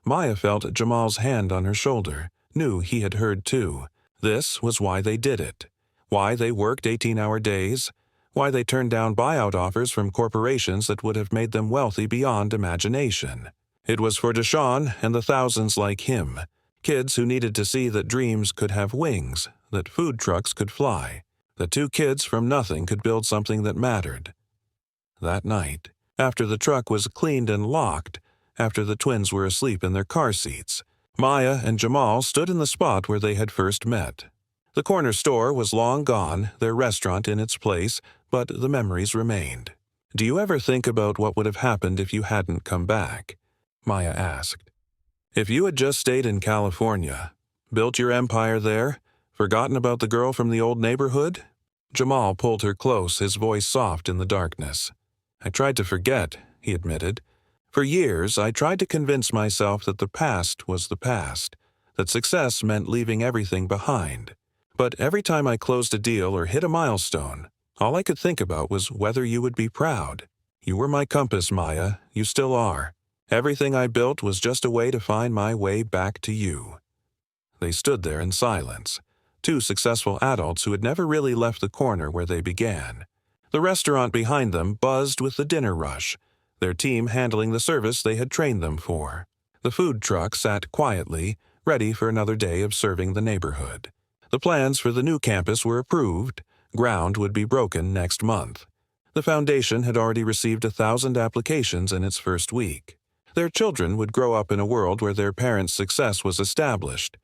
Maya felt Jamal's hand on her shoulder, knew he had heard too. This was why they did it, why they worked 18-hour days, why they turned down buyout offers from corporations that would have made them wealthy beyond imagination. It was for Deshaun and the thousands like him, kids who needed to see that dreams could have wings, that food trucks could fly, that two kids from nothing could build something that mattered. That night, after the truck was cleaned and locked, after the twins were asleep in their car seats, Maya and Jamal stood in the spot where they had first met. The corner store was long gone, their restaurant in its place, but the memories remained. "Do you ever think about what would have happened if you hadn't come back?" Maya asked. "If you had just stayed in California, built your empire there, forgotten about the girl from the old neighborhood?" Jamal pulled her close, his voice soft in the darkness. "I tried to forget," he admitted. "For years, I tried to convince myself that the past was the past, that success meant leaving everything behind. But every time I closed a deal or hit a milestone, all I could think about was whether you would be proud. You were my compass, Maya. You still are. Everything I built was just a way to find my way back to you." They stood there in silence, two successful adults who had never really left the corner where they began. The restaurant behind them buzzed with the dinner rush, their team handling the service they had trained them for. The food truck sat quietly, ready for another day of serving the neighborhood. The plans for the new campus were approved. Ground would be broken next month. The foundation had already received 1,000 applications in its first week. Their children would grow up in a world where their parents' success was established.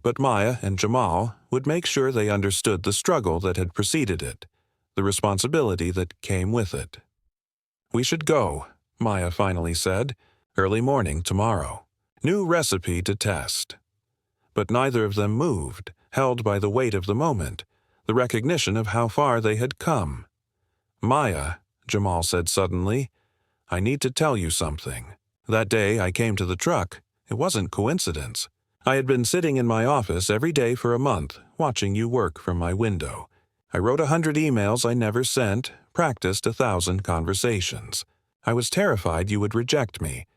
But Maya and Jamal would make sure they understood the struggle that had preceded it, the responsibility that came with it. "We should go," Maya finally said. "Early morning tomorrow. New recipe to test." But neither of them moved, held by the weight of the moment, the recognition of how far they had come. "Maya," Jamal said suddenly, "I need to tell you something. That day I came to the truck, it wasn't coincidence. I had been sitting in my office every day for a month, watching you work from my window. I wrote 100 emails I never sent, practiced 1,000 conversations. I was terrified you would reject me,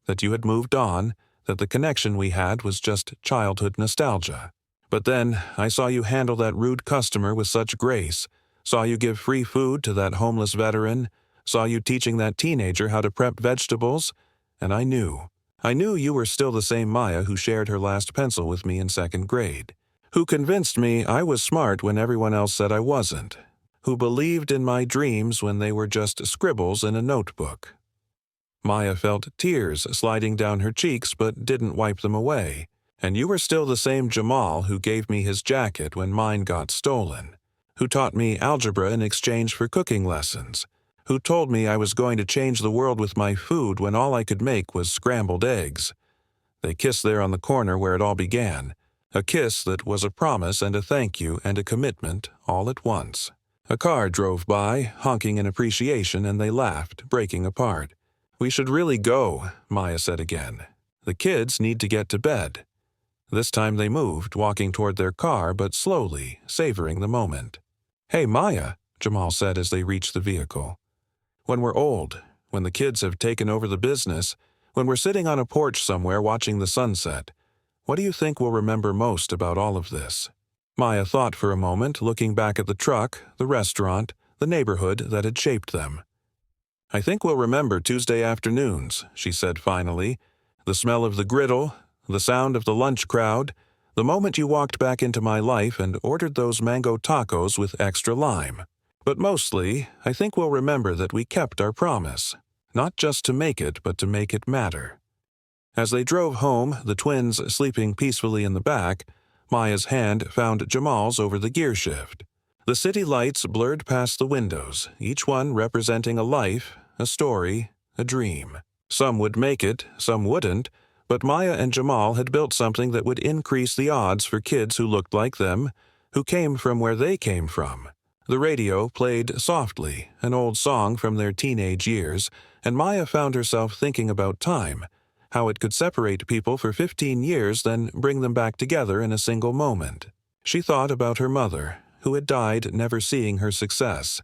that you had moved on, that the connection we had was just childhood nostalgia. But then I saw you handle that rude customer with such grace, saw you give free food to that homeless veteran, saw you teaching that teenager how to prep vegetables, and I knew you were still the same Maya who shared her last pencil with me in 2nd grade, who convinced me I was smart when everyone else said I wasn't, who believed in my dreams when they were just scribbles in a notebook." Maya felt tears sliding down her cheeks but didn't wipe them away. "And you were still the same Jamal who gave me his jacket when mine got stolen. who taught me algebra in exchange for cooking lessons, who told me I was going to change the world with my food when all I could make was scrambled eggs. They kissed there on the corner where it all began, a kiss that was a promise and a thank you and a commitment all at once. A car drove by, honking in appreciation, and they laughed, breaking apart. "We should really go," Maya said again. "The kids need to get to bed." This time they moved, walking toward their car, but slowly, savoring the moment. "Hey, Maya," Jamal said as they reached the vehicle. "When we're old, when the kids have taken over the business, when we're sitting on a porch somewhere watching the sunset, what do you think we'll remember most about all of this?" Maya thought for a moment, looking back at the truck, the restaurant, the neighborhood that had shaped them. "I think we'll remember Tuesday afternoons," she said finally. "The smell of the griddle, the sound of the lunch crowd, the moment you walked back into my life and ordered those mango tacos with extra lime. But mostly, I think we'll remember that we kept our promise, not just to make it, but to make it matter." As they drove home, the twins sleeping peacefully in the back, Maya's hand found Jamal's over the gear shift. The city lights blurred past the windows, each one representing a life, a story, a dream. Some would make it, some wouldn't, but Maya and Jamal had built something that would increase the odds for kids who looked like them, who came from where they came from. The radio played softly, an old song from their teenage years, and Maya found herself thinking about time, how it could separate people for 15 years, then bring them back together in a single moment. She thought about her mother, who had died never seeing her success,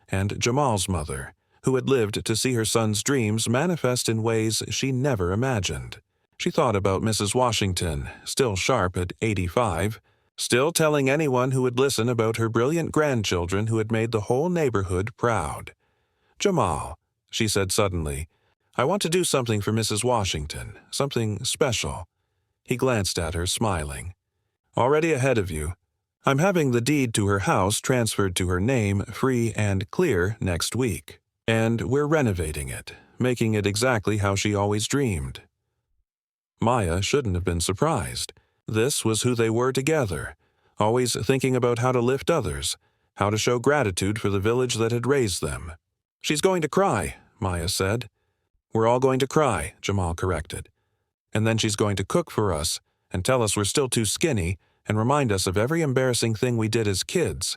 and Jamal's mother, who had lived to see her son's dreams manifest in ways she never imagined. She thought about Mrs. Washington, still sharp at 85, still telling anyone who would listen about her brilliant grandchildren who had made the whole neighborhood proud. "Jamal," she said suddenly, "I want to do something for Mrs. Washington, something special." He glanced at her, smiling. "Already ahead of you. I'm having the deed to her house transferred to her name, free and clear, next week. And we're renovating it, making it exactly how she always dreamed." Maya shouldn't have been surprised. This was who they were together, always thinking about how to lift others, how to show gratitude for the village that had raised them. "She's going to cry," Maya said. "We're all going to cry," Jamal corrected. "And then she's going to cook for us and tell us we're still too skinny and remind us of every embarrassing thing we did as kids."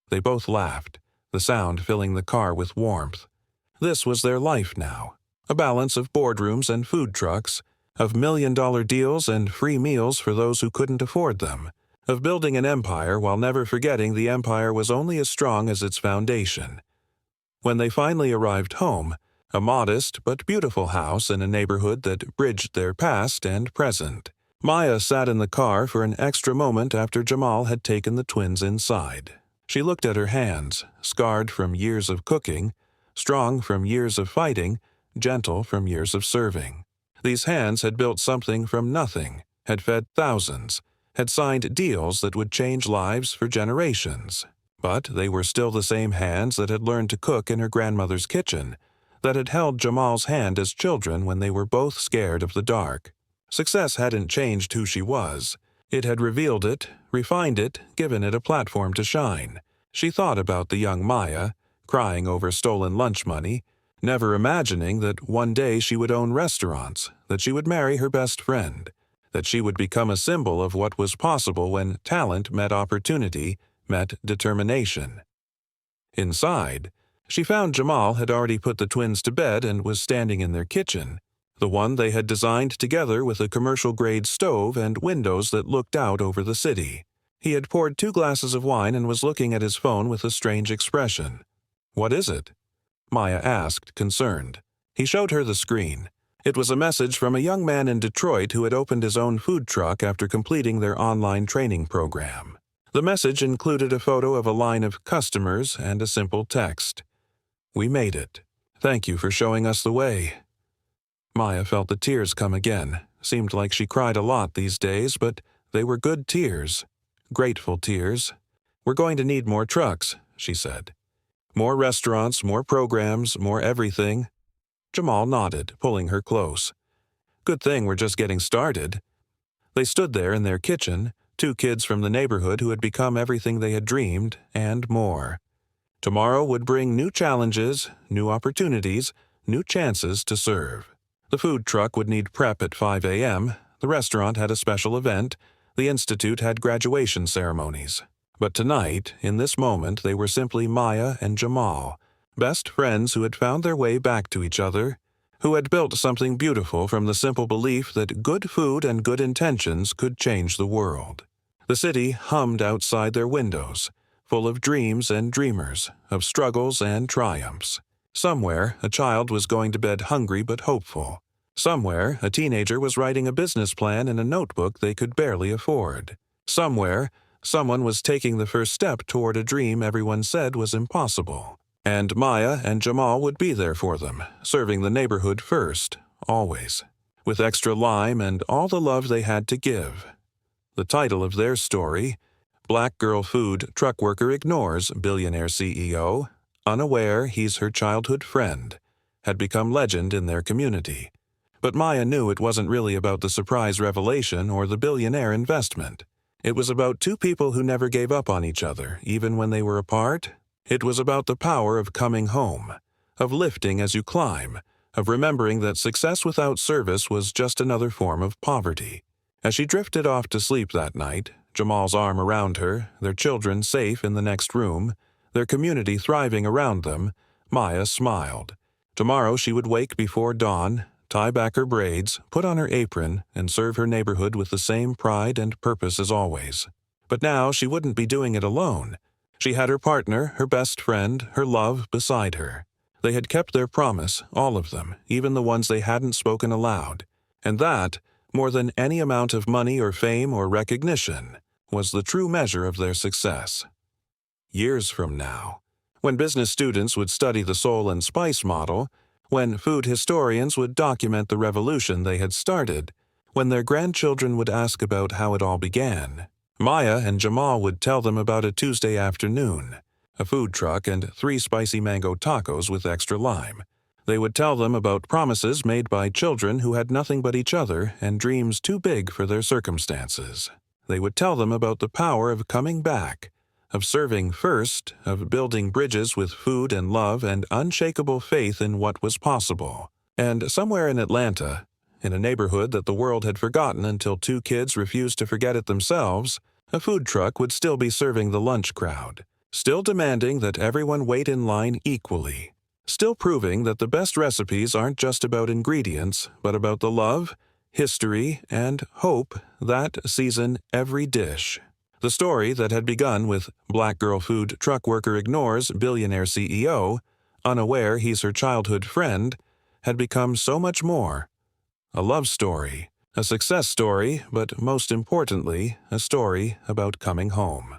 They both laughed, the sound filling the car with warmth. This was their life now, a balance of boardrooms and food trucks, of million-dollar deals and free meals for those who couldn't afford them, of building an empire while never forgetting the empire was only as strong as its foundation. When they finally arrived home, a modest but beautiful house in a neighborhood that bridged their past and present, Maya sat in the car for an extra moment after Jamal had taken the twins inside. She looked at her hands, scarred from years of cooking, strong from years of fighting, gentle from years of serving. These hands had built something from nothing, had fed thousands, had signed deals that would change lives for generations. But they were still the same hands that had learned to cook in her grandmother's kitchen, that had held Jamal's hand as children when they were both scared of the dark. Success hadn't changed who she was. It had revealed it, refined it, given it a platform to shine. She thought about the young Maya, crying over stolen lunch money, never imagining that one day she would own restaurants, that she would marry her best friend, that she would become a symbol of what was possible when talent met opportunity, met determination. Inside, she found Jamal had already put the twins to bed and was standing in their kitchen, the one they had designed together with a commercial-grade stove and windows that looked out over the city. He had poured 2 glasses of wine and was looking at his phone with a strange expression. "What is it?" Maya asked, concerned. He showed her the screen. It was a message from a young man in Detroit who had opened his own food truck after completing their online training program. The message included a photo of a line of customers and a simple text. "We made it. Thank you for showing us the way." Maya felt the tears come again. Seemed like she cried a lot these days, but they were good tears. Grateful tears. "We're going to need more trucks," she said. "More restaurants, more programs, more everything." Jamal nodded, pulling her close. "Good thing we're just getting started." They stood there in their kitchen, 2 kids from the neighborhood who had become everything they had dreamed, and more. Tomorrow would bring new challenges, new opportunities, new chances to serve. The food truck would need prep at 5 a.m., the restaurant had a special event, the institute had graduation ceremonies. But tonight, in this moment, they were simply Maya and Jamal, best friends who had found their way back to each other, who had built something beautiful from the simple belief that good food and good intentions could change the world. The city hummed outside their windows, full of dreams and dreamers, of struggles and triumphs. Somewhere, a child was going to bed hungry but hopeful. Somewhere, a teenager was writing a business plan in a notebook they could barely afford. Somewhere, someone was taking the first step toward a dream everyone said was impossible. And Maya and Jamal would be there for them, serving the neighborhood first, always, with extra lime and all the love they had to give. The title of their story, Black Girl Food Truck Worker Ignores Billionaire CEO, Unaware He's Her Childhood Friend, had become legend in their community. But Maya knew it wasn't really about the surprise revelation or the billionaire investment. It was about 2 people who never gave up on each other, even when they were apart. It was about the power of coming home, of lifting as you climb, of remembering that success without service was just another form of poverty. As she drifted off to sleep that night, Jamal's arm around her, their children safe in the next room, their community thriving around them, Maya smiled. Tomorrow she would wake before dawn, tie back her braids, put on her apron, and serve her neighborhood with the same pride and purpose as always. But now she wouldn't be doing it alone. She had her partner, her best friend, her love beside her. They had kept their promise, all of them, even the ones they hadn't spoken aloud. And that, more than any amount of money or fame or recognition, was the true measure of their success. Years from now, when business students would study the soul and spice model, when food historians would document the revolution they had started, when their grandchildren would ask about how it all began, Maya and Jamal would tell them about a Tuesday afternoon, a food truck and 3 spicy mango tacos with extra lime. They would tell them about promises made by children who had nothing but each other and dreams too big for their circumstances. They would tell them about the power of coming back, of serving first, of building bridges with food and love and unshakable faith in what was possible. And somewhere in Atlanta, in a neighborhood that the world had forgotten until 2 kids refused to forget it themselves, a food truck would still be serving the lunch crowd, still demanding that everyone wait in line equally, still proving that the best recipes aren't just about ingredients, but about the love, history, and hope that season every dish. The story that had begun with Black Girl Food Truck Worker Ignores Billionaire CEO, Unaware He's Her Childhood Friend, had become so much more. A love story, a success story, but most importantly, a story about coming home.